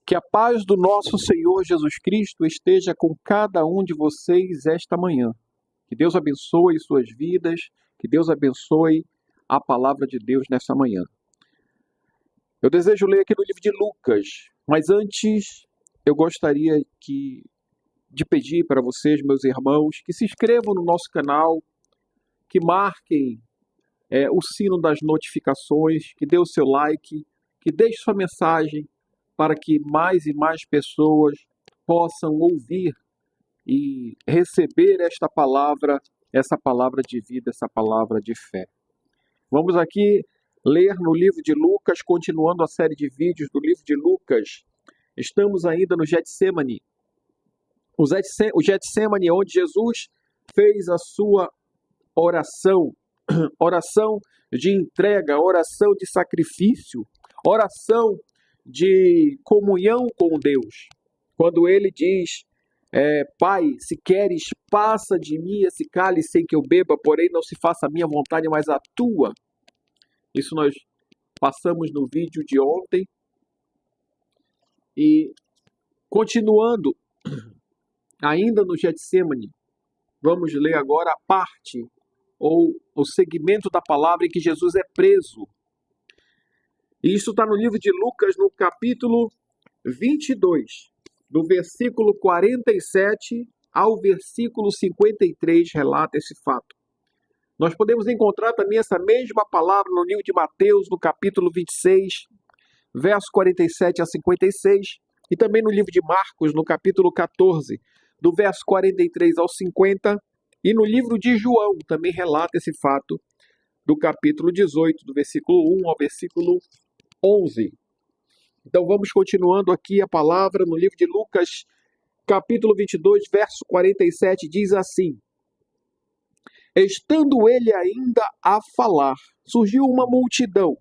Que a paz do nosso Senhor Jesus Cristo esteja com cada um de vocês esta manhã. Que Deus abençoe suas vidas, que Deus abençoe a palavra de Deus nessa manhã. Eu desejo ler aqui no livro de Lucas, mas antes eu gostaria de pedir para vocês, meus irmãos, que se inscrevam no nosso canal, que marquem o sino das notificações, que dê o seu like, que deixe sua mensagem, para que mais e mais pessoas possam ouvir e receber essa palavra de vida, essa palavra de fé. Vamos aqui ler no livro de Lucas, continuando a série de vídeos do livro de Lucas. Estamos ainda no Getsemane. O Getsemane, onde Jesus fez a sua oração de entrega, oração de sacrifício, oração de comunhão com Deus. Quando ele diz, Pai, se queres, passa de mim esse cálice sem que eu beba, porém não se faça a minha vontade, mas a tua. Isso nós passamos no vídeo de ontem. E continuando, ainda no Getsemane, vamos ler agora a parte, ou o segmento da palavra em que Jesus é preso. E isso está no livro de Lucas, no capítulo 22, do versículo 47 ao versículo 53, relata esse fato. Nós podemos encontrar também essa mesma palavra no livro de Mateus, no capítulo 26, verso 47 a 56, e também no livro de Marcos, no capítulo 14, do verso 43 ao 50, e no livro de João também relata esse fato, do capítulo 18, do versículo 1 ao versículo 11. Então vamos continuando aqui a palavra no livro de Lucas, capítulo 22, verso 47, diz assim: Estando ele ainda a falar, surgiu uma multidão,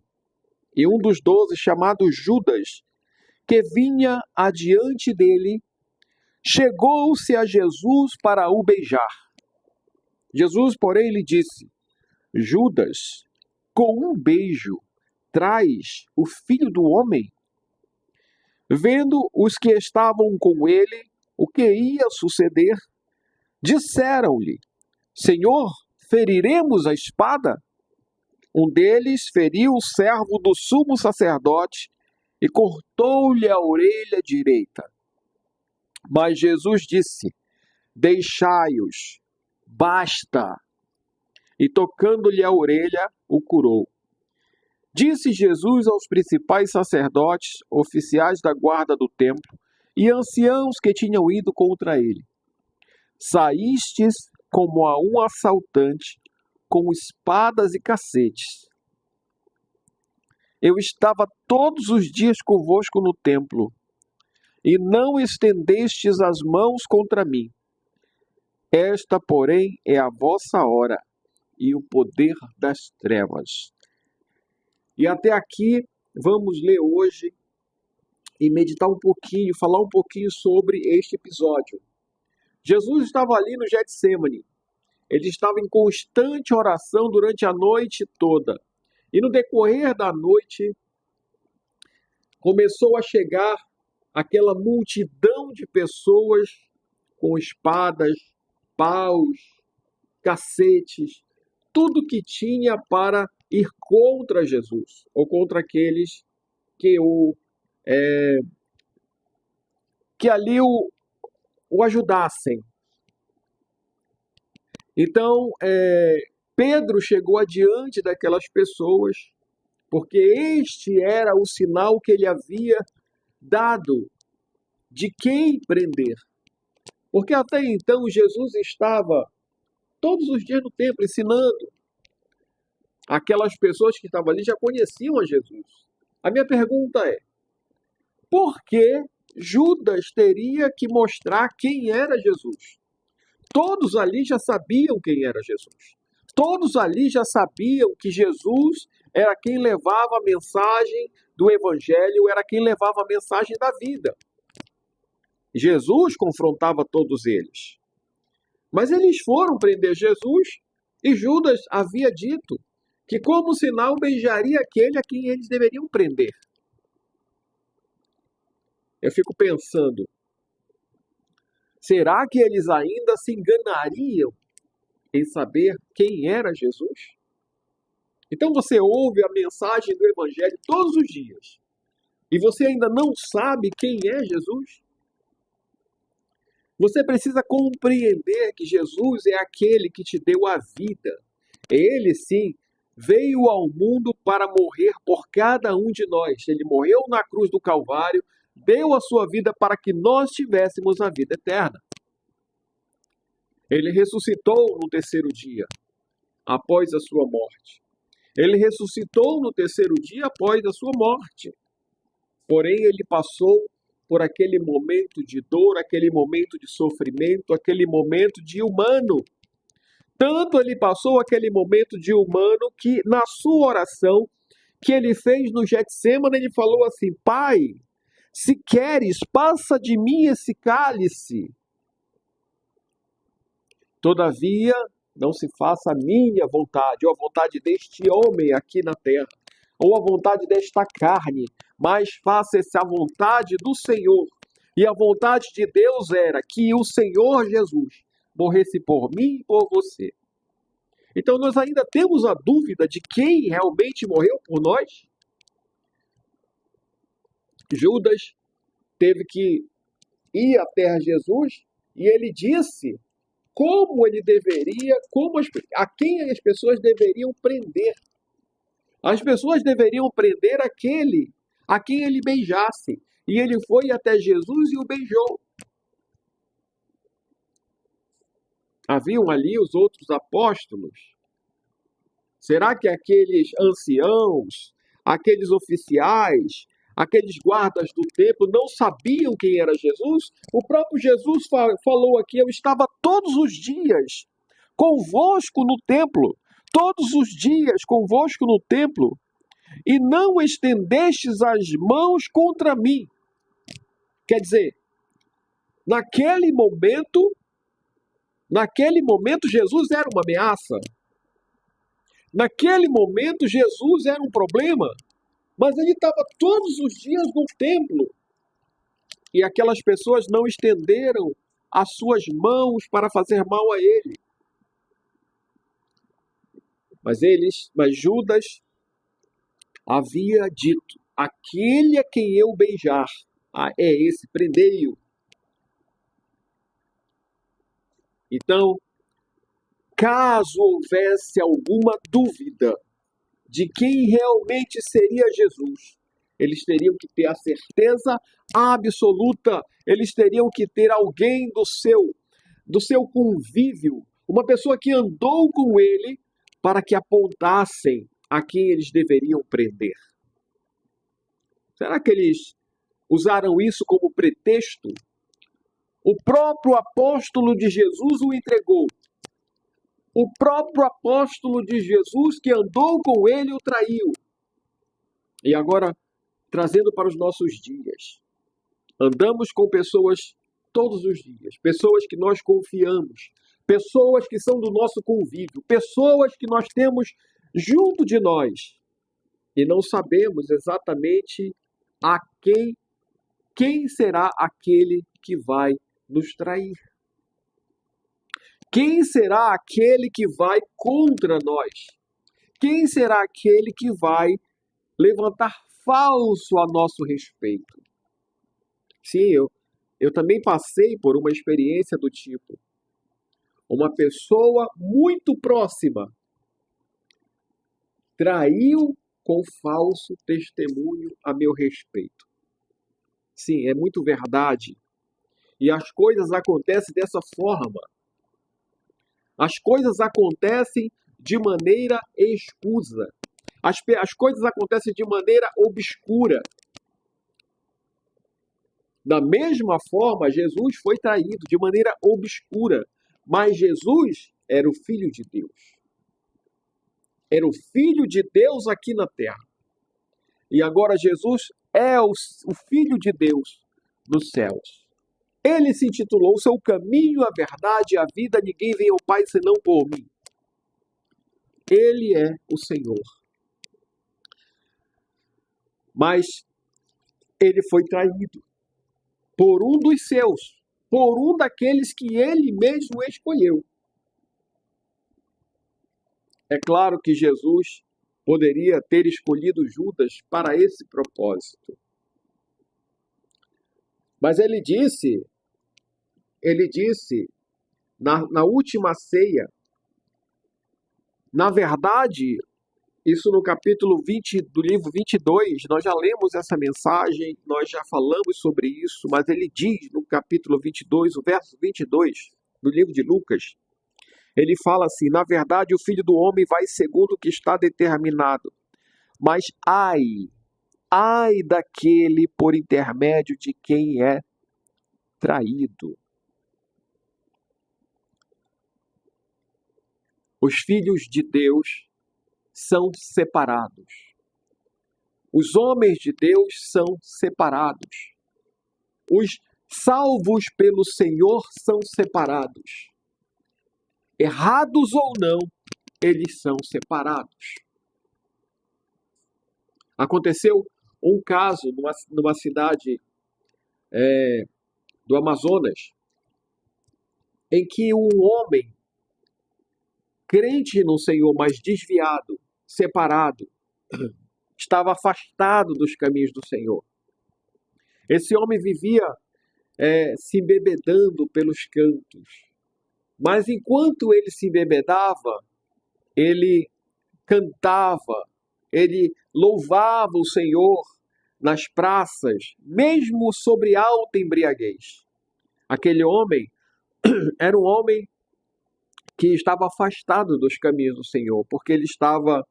e um dos 12, chamado Judas, que vinha adiante dele, chegou-se a Jesus para o beijar. Jesus, porém, lhe disse: Judas, com um beijo traz o filho do homem? Vendo os que estavam com ele o que ia suceder, disseram-lhe: Senhor, feriremos a espada? Um deles feriu o servo do sumo sacerdote e cortou-lhe a orelha direita. Mas Jesus disse: Deixai-os, basta. E tocando-lhe a orelha, o curou. Disse Jesus aos principais sacerdotes, oficiais da guarda do templo e anciãos que tinham ido contra ele: Saístes como a um assaltante com espadas e cacetes. Eu estava todos os dias convosco no templo, e não estendestes as mãos contra mim. Esta, porém, é a vossa hora e o poder das trevas. E até aqui vamos ler hoje e meditar um pouquinho, falar um pouquinho sobre este episódio. Jesus estava ali no Getsemane. Ele estava em constante oração durante a noite toda. E no decorrer da noite, começou a chegar aquela multidão de pessoas com espadas, paus, cacetes, tudo que tinha para ir contra Jesus, ou contra aqueles que ali o ajudassem. Então, Pedro chegou adiante daquelas pessoas, porque este era o sinal que ele havia dado de quem prender. Porque até então Jesus estava todos os dias no templo ensinando. Aquelas pessoas que estavam ali já conheciam a Jesus. A minha pergunta é: por que Judas teria que mostrar quem era Jesus? Todos ali já sabiam quem era Jesus. Todos ali já sabiam que Jesus era quem levava a mensagem do Evangelho, era quem levava a mensagem da vida. Jesus confrontava todos eles. Mas eles foram prender Jesus e Judas havia dito que como sinal beijaria aquele a quem eles deveriam prender. Eu fico pensando, será que eles ainda se enganariam em saber quem era Jesus? Então você ouve a mensagem do Evangelho todos os dias e você ainda não sabe quem é Jesus? Você precisa compreender que Jesus é aquele que te deu a vida. Ele, sim, veio ao mundo para morrer por cada um de nós. Ele morreu na cruz do Calvário, deu a sua vida para que nós tivéssemos a vida eterna. Ele ressuscitou no terceiro dia, após a sua morte. Ele ressuscitou no terceiro dia após a sua morte. Porém, ele passou por aquele momento de dor, aquele momento de sofrimento, aquele momento de humano. Tanto ele passou aquele momento de humano que, na sua oração que ele fez no Getsemane, ele falou assim: Pai, se queres, passa de mim esse cálice. Todavia, não se faça a minha vontade, ou a vontade deste homem aqui na terra, ou a vontade desta carne, mas faça-se a vontade do Senhor. E a vontade de Deus era que o Senhor Jesus morresse por mim e por você. Então nós ainda temos a dúvida de quem realmente morreu por nós? Judas teve que ir até Jesus e ele disse como ele deveria, a quem as pessoas deveriam prender. As pessoas deveriam prender aquele a quem ele beijasse. E ele foi até Jesus e o beijou. Haviam ali os outros apóstolos. Será que aqueles anciãos, aqueles oficiais, aqueles guardas do templo não sabiam quem era Jesus? O próprio Jesus falou aqui: eu estava todos os dias convosco no templo, todos os dias convosco no templo, e não estendestes as mãos contra mim. Quer dizer, naquele momento Jesus era uma ameaça. Naquele momento Jesus era um problema. Mas ele estava todos os dias no templo. E aquelas pessoas não estenderam as suas mãos para fazer mal a ele. Mas Judas havia dito: aquele a quem eu beijar, é esse, prendei-o. Então, caso houvesse alguma dúvida de quem realmente seria Jesus, eles teriam que ter a certeza absoluta, eles teriam que ter alguém do seu convívio, uma pessoa que andou com ele, para que apontassem a quem eles deveriam prender. Será que eles usaram isso como pretexto? O próprio apóstolo de Jesus o entregou. O próprio apóstolo de Jesus que andou com ele o traiu. E agora, trazendo para os nossos dias, andamos com pessoas todos os dias, pessoas que nós confiamos, pessoas que são do nosso convívio, pessoas que nós temos junto de nós e não sabemos exatamente a quem será aquele que vai nos trair. Quem será aquele que vai contra nós? Quem será aquele que vai levantar falso a nosso respeito? Sim, eu também passei por uma experiência do tipo. Uma pessoa muito próxima traiu com falso testemunho a meu respeito. Sim, é muito verdade. E as coisas acontecem dessa forma. As coisas acontecem de maneira escusa. As coisas acontecem de maneira obscura. Da mesma forma, Jesus foi traído de maneira obscura. Mas Jesus era o Filho de Deus. Era o Filho de Deus aqui na terra. E agora Jesus é o Filho de Deus nos céus. Ele se intitulou: o seu caminho, a verdade e a vida, ninguém vem ao Pai senão por mim. Ele é o Senhor. Mas ele foi traído. por um dos seus, por um daqueles que ele mesmo escolheu. É claro que Jesus poderia ter escolhido Judas para esse propósito. Mas ele disse na última ceia, na verdade, isso no capítulo 20 do livro 22, nós já lemos essa mensagem, nós já falamos sobre isso, mas ele diz no capítulo 22, o verso 22 do livro de Lucas, ele fala assim: na verdade, o Filho do Homem vai segundo o que está determinado, mas ai daquele por intermédio de quem é traído. Os filhos de Deus são separados. Os homens de Deus são separados. Os salvos pelo Senhor são separados. Errados ou não, eles são separados. Aconteceu um caso numa cidade do Amazonas, em que um homem, crente no Senhor, mas desviado, separado, estava afastado dos caminhos do Senhor. Esse homem vivia se embebedando pelos cantos. Mas enquanto ele se embebedava, ele cantava, ele louvava o Senhor nas praças, mesmo sobre alta embriaguez. Aquele homem era um homem que estava afastado dos caminhos do Senhor, porque ele estava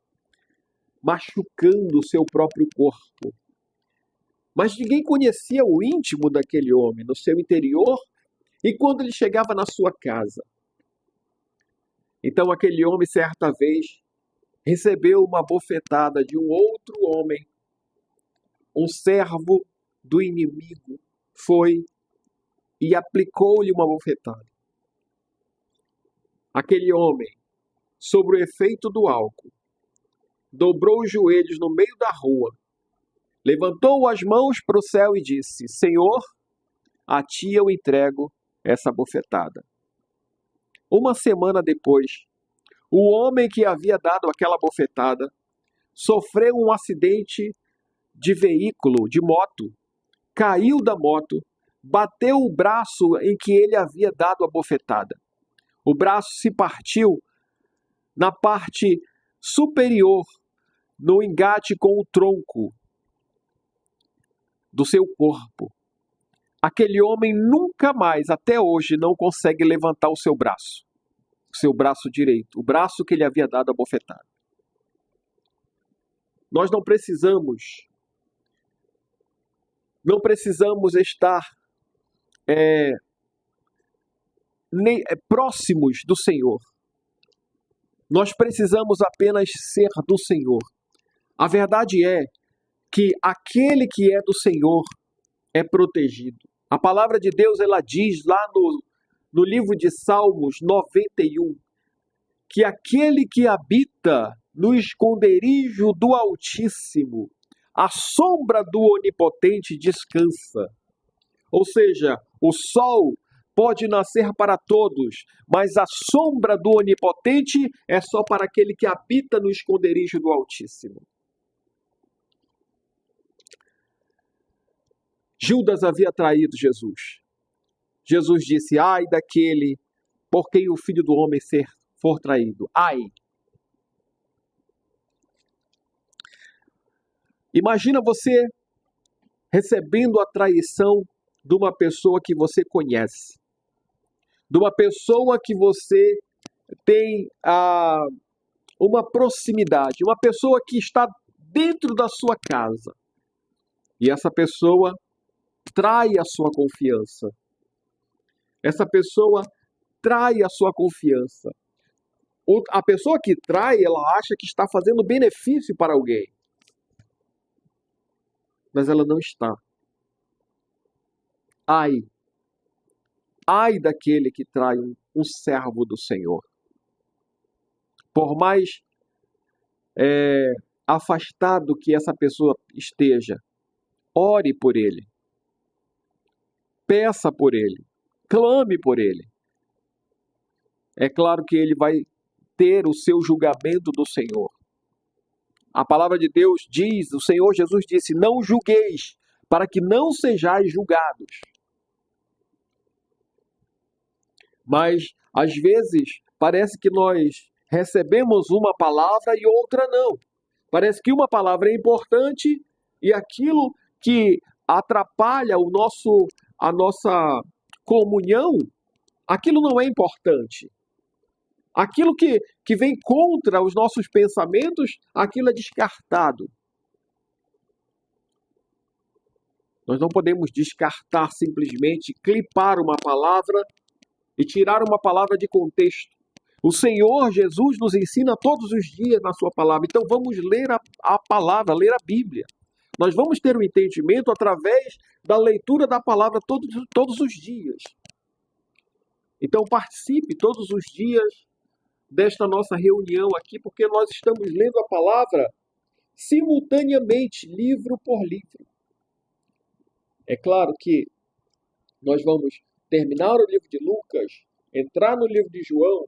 machucando o seu próprio corpo. Mas ninguém conhecia o íntimo daquele homem, no seu interior, e quando ele chegava na sua casa. Então aquele homem, certa vez, recebeu uma bofetada de um outro homem, um servo do inimigo, foi e aplicou-lhe uma bofetada. Aquele homem, sob o efeito do álcool, dobrou os joelhos no meio da rua, levantou as mãos para o céu e disse: Senhor, a ti eu entrego essa bofetada. Uma semana depois, o homem que havia dado aquela bofetada sofreu um acidente de veículo, de moto, caiu da moto, bateu o braço em que ele havia dado a bofetada. O braço se partiu na parte superior, no engate com o tronco do seu corpo. Aquele homem nunca mais, até hoje, não consegue levantar o seu braço direito, o braço que ele havia dado a bofetada. Nós não precisamos estar próximos do Senhor. Nós precisamos apenas ser do Senhor. A verdade é que aquele que é do Senhor é protegido. A palavra de Deus, ela diz lá no livro de Salmos 91, que aquele que habita no esconderijo do Altíssimo, a sombra do Onipotente descansa. Ou seja, o sol pode nascer para todos, mas a sombra do Onipotente é só para aquele que habita no esconderijo do Altíssimo. Judas havia traído Jesus. Jesus disse: ai daquele por quem o Filho do Homem for traído. Ai! Imagina você recebendo a traição de uma pessoa que você conhece, de uma pessoa que você tem uma proximidade, uma pessoa que está dentro da sua casa. E essa pessoa trai a sua confiança. Essa pessoa trai a sua confiança. A pessoa que trai, ela acha que está fazendo benefício para alguém. Mas ela não está. Ai daquele que trai um servo do Senhor. Por mais afastado que essa pessoa esteja, ore por ele. peça por ele, clame por ele. É claro que ele vai ter o seu julgamento do Senhor. A palavra de Deus diz, o Senhor Jesus disse, não julgueis, para que não sejais julgados. Mas, às vezes, parece que nós recebemos uma palavra e outra não. Parece que uma palavra é importante e aquilo que atrapalha a nossa comunhão, aquilo não é importante. Aquilo que vem contra os nossos pensamentos, aquilo é descartado. Nós não podemos descartar simplesmente, clipar uma palavra e tirar uma palavra de contexto. O Senhor Jesus nos ensina todos os dias na sua palavra. Então vamos ler a palavra, ler a Bíblia. Nós vamos ter um entendimento através da leitura da palavra todos os dias. Então participe todos os dias desta nossa reunião aqui, porque nós estamos lendo a palavra simultaneamente, livro por livro. É claro que nós vamos terminar o livro de Lucas, entrar no livro de João,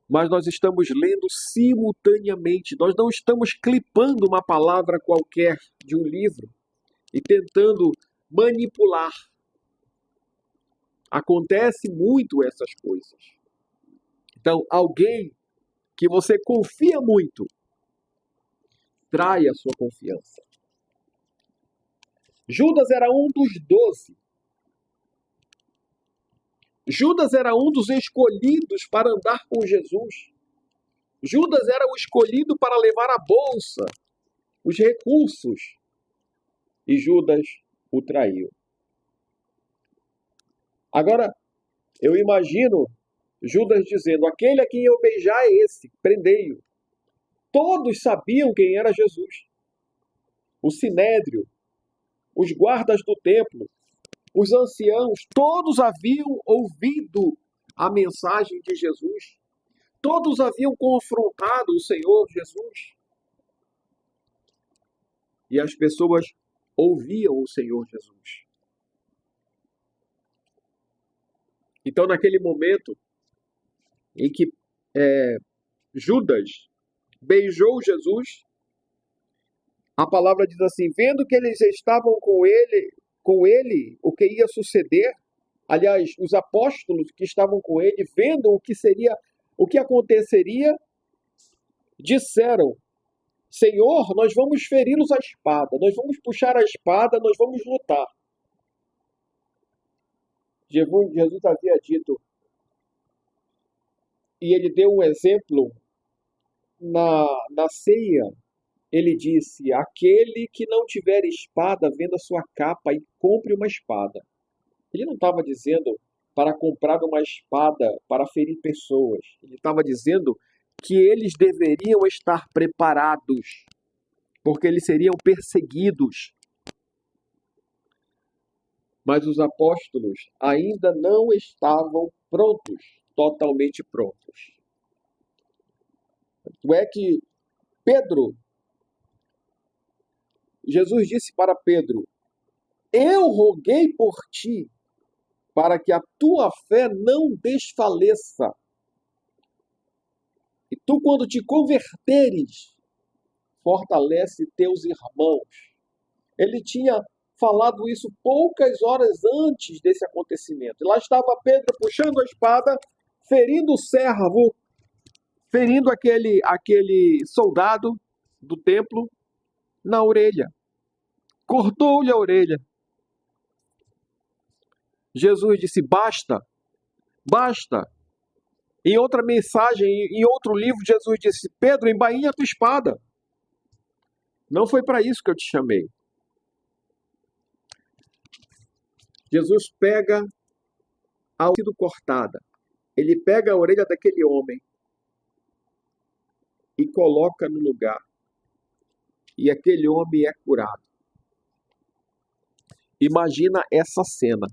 mas nós estamos lendo simultaneamente. Nós não estamos clipando uma palavra qualquer de um livro e tentando manipular. Acontece muito essas coisas. Então, alguém que você confia muito, traia a sua confiança. Judas era um dos 12. Judas era um dos escolhidos para andar com Jesus. Judas era o escolhido para levar a bolsa, os recursos. E Judas o traiu. Agora, eu imagino Judas dizendo, aquele a quem eu beijar é esse, prendei-o. Todos sabiam quem era Jesus. O sinédrio, os guardas do templo, os anciãos, todos haviam ouvido a mensagem de Jesus. Todos haviam confrontado o Senhor Jesus. E as pessoas ouviam o Senhor Jesus. Então, naquele momento em que Judas beijou Jesus, a palavra diz assim, vendo que eles estavam com ele, o que ia suceder, aliás, os apóstolos que estavam com ele, vendo o que aconteceria, disseram, Senhor, nós vamos feri-los à espada, nós vamos puxar a espada, nós vamos lutar. Jesus havia dito, e ele deu um exemplo na ceia. Ele disse, aquele que não tiver espada, venda sua capa e compre uma espada. Ele não estava dizendo para comprar uma espada para ferir pessoas. Ele estava dizendo que eles deveriam estar preparados, porque eles seriam perseguidos. Mas os apóstolos ainda não estavam prontos, totalmente prontos. Tanto é que Jesus disse para Pedro, eu roguei por ti, para que a tua fé não desfaleça. E tu, quando te converteres, fortalece teus irmãos. Ele tinha falado isso poucas horas antes desse acontecimento. E lá estava Pedro puxando a espada, ferindo o servo, ferindo aquele soldado do templo na orelha. Cortou-lhe a orelha. Jesus disse, basta, basta. Em outra mensagem, em outro livro, Jesus disse, Pedro, embainha a tua espada. Não foi para isso que eu te chamei. Jesus pega a orelha cortada. Ele pega a orelha daquele homem e coloca no lugar. E aquele homem é curado. Imagina essa cena.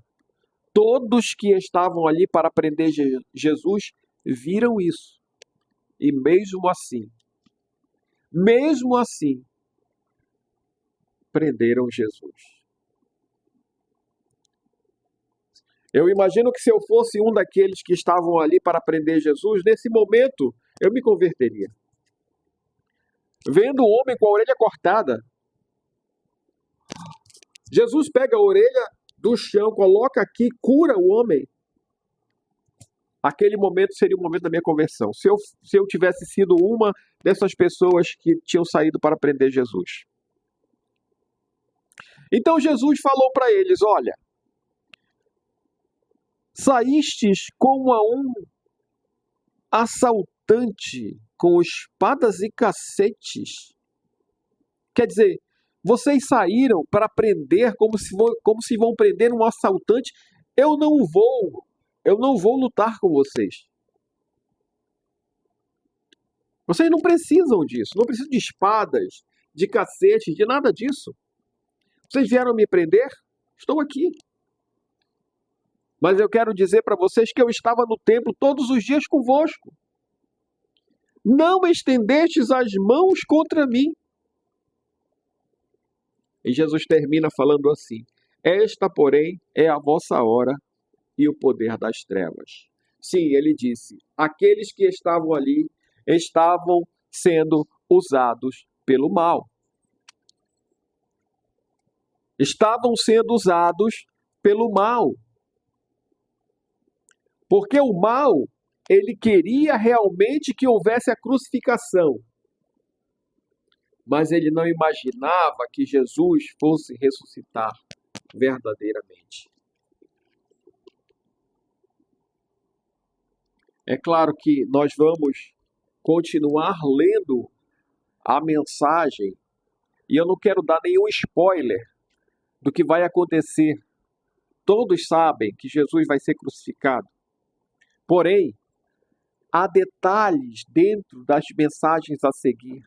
Todos que estavam ali para prender Jesus viram isso. E mesmo assim, prenderam Jesus. Eu imagino que se eu fosse um daqueles que estavam ali para prender Jesus, nesse momento eu me converteria. Vendo o homem com a orelha cortada, Jesus pega a orelha do chão, coloca aqui, cura o homem. Aquele momento seria o momento da minha conversão. Se eu tivesse sido uma dessas pessoas que tinham saído para prender Jesus. Então Jesus falou para eles: olha, saístes como a um assaltante com espadas e cacetes. Quer dizer, vocês saíram para prender como se vão prender um assaltante. Eu não vou lutar com vocês. Vocês não precisam disso, não precisam de espadas, de cacetes, de nada disso. Vocês vieram me prender? Estou aqui. Mas eu quero dizer para vocês que eu estava no templo todos os dias convosco. Não estendestes as mãos contra mim. E Jesus termina falando assim: esta, porém, é a vossa hora e o poder das trevas. Sim, ele disse, aqueles que estavam ali estavam sendo usados pelo mal. Estavam sendo usados pelo mal. Porque o mal, ele queria realmente que houvesse a crucificação. Mas ele não imaginava que Jesus fosse ressuscitar verdadeiramente. É claro que nós vamos continuar lendo a mensagem e eu não quero dar nenhum spoiler do que vai acontecer. Todos sabem que Jesus vai ser crucificado. Porém, há detalhes dentro das mensagens a seguir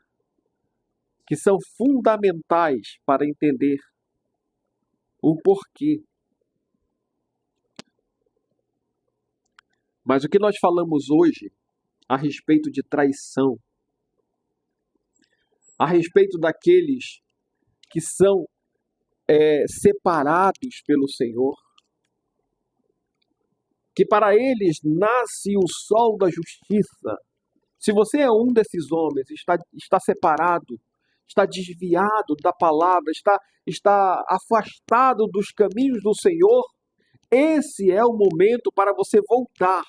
que são fundamentais para entender o porquê. Mas o que nós falamos hoje a respeito de traição, a respeito daqueles que são separados pelo Senhor, que para eles nasce o sol da justiça. Se você é um desses homens, está separado, está desviado da palavra, está afastado dos caminhos do Senhor, esse é o momento para você voltar.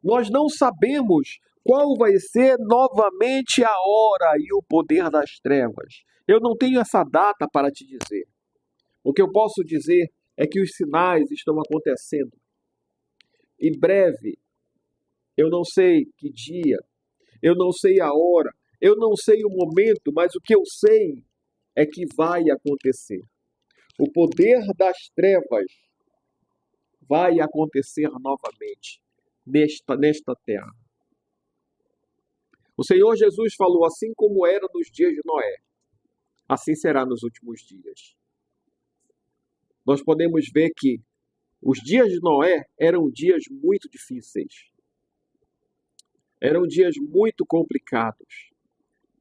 Nós não sabemos qual vai ser novamente a hora e o poder das trevas. Eu não tenho essa data para te dizer. O que eu posso dizer é que os sinais estão acontecendo. Em breve, eu não sei que dia, eu não sei a hora, eu não sei o momento, mas o que eu sei é que vai acontecer. O poder das trevas vai acontecer novamente nesta terra. O Senhor Jesus falou, assim como era nos dias de Noé, assim será nos últimos dias. Nós podemos ver que os dias de Noé eram dias muito difíceis. Eram dias muito complicados.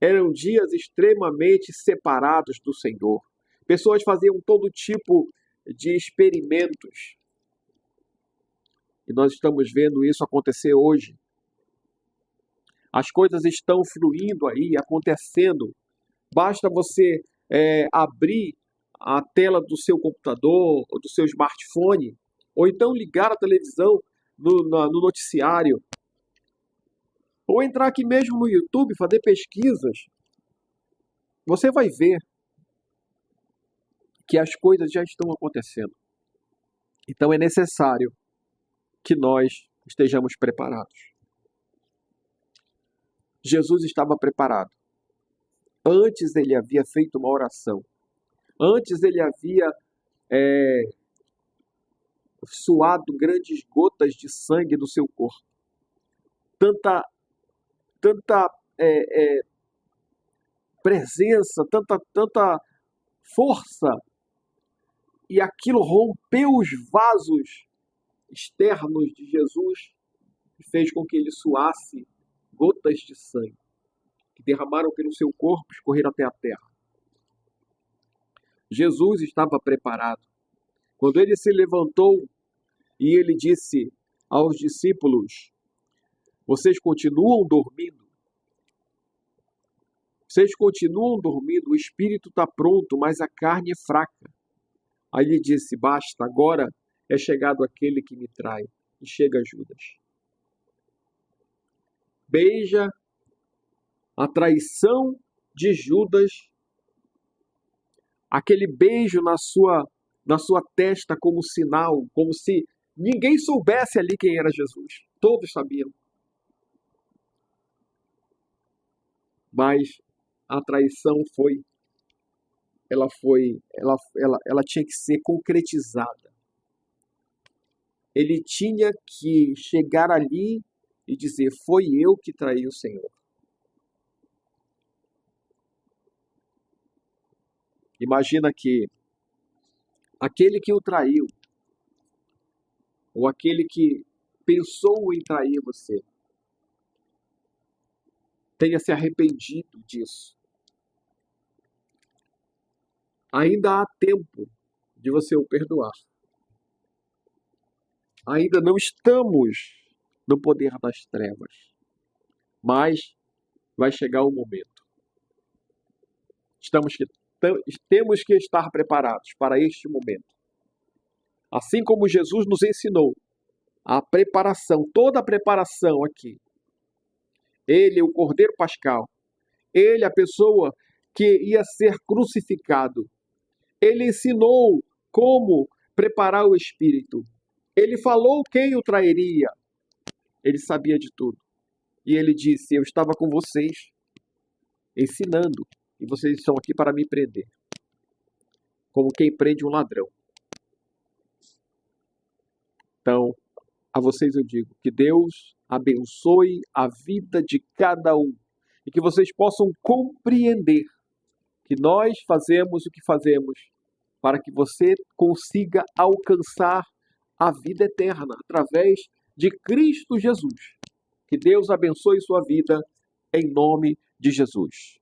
Eram dias extremamente separados do Senhor. Pessoas faziam todo tipo de experimentos. E nós estamos vendo isso acontecer hoje. As coisas estão fluindo aí, acontecendo. Basta você abrir a tela do seu computador ou do seu smartphone, ou então ligar a televisão no noticiário, ou entrar aqui mesmo no YouTube, fazer pesquisas. Você vai ver que as coisas já estão acontecendo. Então é necessário que nós estejamos preparados. Jesus estava preparado. Antes ele havia feito uma oração. Antes ele havia suado grandes gotas de sangue do seu corpo. Tanta presença, tanta força. E aquilo rompeu os vasos externos de Jesus e fez com que ele suasse gotas de sangue que derramaram pelo seu corpo e escorreram até a terra. Jesus estava preparado. Quando ele se levantou e ele disse aos discípulos: vocês continuam dormindo? Vocês continuam dormindo, o espírito está pronto, mas a carne é fraca. Aí ele disse: basta, agora é chegado aquele que me trai. E chega Judas. Beija a traição de Judas, aquele beijo na sua testa como sinal, como se ninguém soubesse ali quem era Jesus. Todos sabiam. Mas a traição ela tinha que ser concretizada. Ele tinha que chegar ali e dizer: foi eu que traí o Senhor. Imagina que aquele que o traiu, ou aquele que pensou em trair você, tenha se arrependido disso. Ainda há tempo de você o perdoar. Ainda não estamos no poder das trevas, mas vai chegar o momento. Temos que estar preparados para este momento. Assim como Jesus nos ensinou a preparação, toda a preparação aqui. Ele, o Cordeiro Pascal. Ele, a pessoa que ia ser crucificado. Ele ensinou como preparar o Espírito. Ele falou quem o trairia. Ele sabia de tudo. E ele disse: eu estava com vocês, ensinando, e vocês estão aqui para me prender. Como quem prende um ladrão. Então, a vocês eu digo, que Deus abençoe a vida de cada um. E que vocês possam compreender que nós fazemos o que fazemos para que você consiga alcançar a vida eterna através de Cristo Jesus. Que Deus abençoe sua vida em nome de Jesus.